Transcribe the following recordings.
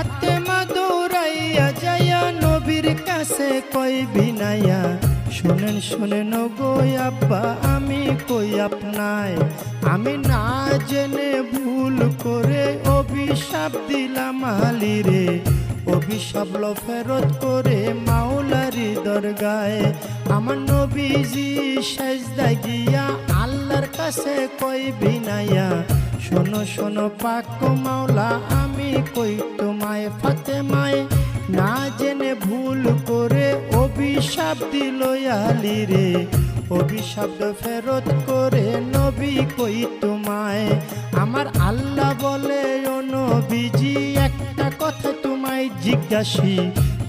ফাতেমা দৌড়াইয়া যাইয়া নবীর কাছে কই বিনাইয়া, শোনেন শোনেন গো আব্বা আমি কই আপনায়, আমি না জেনে ভুল করে অভিশাপ দিলাম আলীরে, অভিশাপ লো ফেরত করে মাওলারি দরগায়। আমার নবীজি সেজদায় গিয়া আল্লাহর কাছে কই বিনাইয়া, শোনো শোনো পাক মাওলা আমি কই তোমায়, ফাতেমায় না জেনে ভুল করে অভিশাপ দিল আলীরে, অভিশাপ ফেরত করে নবী কই তোমায়। আমার আল্লাহ বলে ও নবীজি একটা কথা তোমায় জিজ্ঞাসি,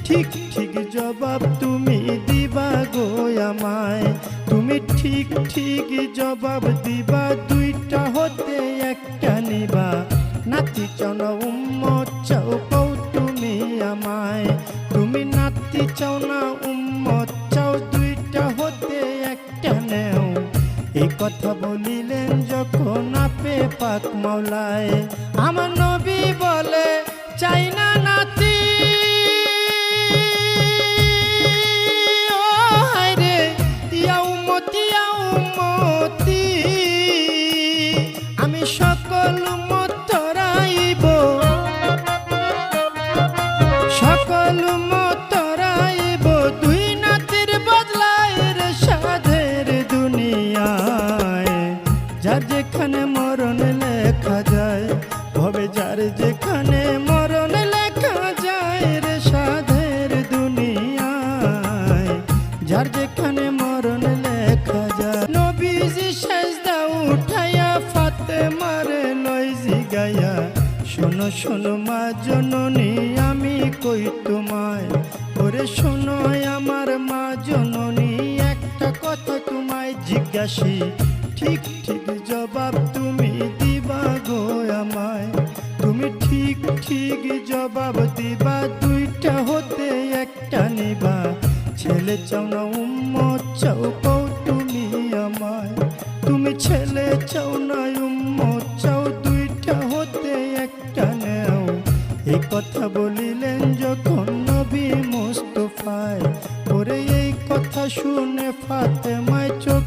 ঠিক ঠিক জবাব তুমি দিবা গো আমায়, তুমি ঠিক ঠিক জবাব দিবা, দুইটা হতে একটা নিবা, নাতি চাও না উম্মত চাও কও তুমি আমায়, তুমি নাতি চাও না উম্মত চাও, দুইটা হতে একটা নেও। এই কথা বলিলেন যখন আপে পাক মাওলায়, আমার নবী বলে চাই না নাতি, ও হায়রে ইয়া উম্মতি ইয়া উম্মতি, আমি সকল উম্মত তরাইব, সকল উম্মত তরাইব, দুই নাতির বদলায় রে সাধের দুনিয়ায়। যার যেখানে মরণ লেখা যায় ভবে, যার যেখানে মরণ লেখা যায় রে সাধের দুনিয়ায়, যার যেখানে মরণ লেখা যায়। নবীজি সেজদা উঠাইয়া ফাতেমারে লই জিগাইয়া, শোনো শোনো মা জননী আমি কই তোমায়, ওরে শোনো আমার মা জননী একটা কথা তোমায় জিজ্ঞাসি, ঠিক ঠিক জবাব তুমি দিবা গো আমায়, তুমি ঠিক ঠিক জবাব দিবা, দুইটা হতে একটা নিবা, ছেলে চাও না উম্মত চাও কও তুমি আমায়, তুমি ছেলে চাও না উম্মত চাও, দুইটা হতে একটা নেও। এই কথা বলিলেন যখন নবী মুস্তাফায়, ওরে এই কথা শুনে ফাতেমায় চোখ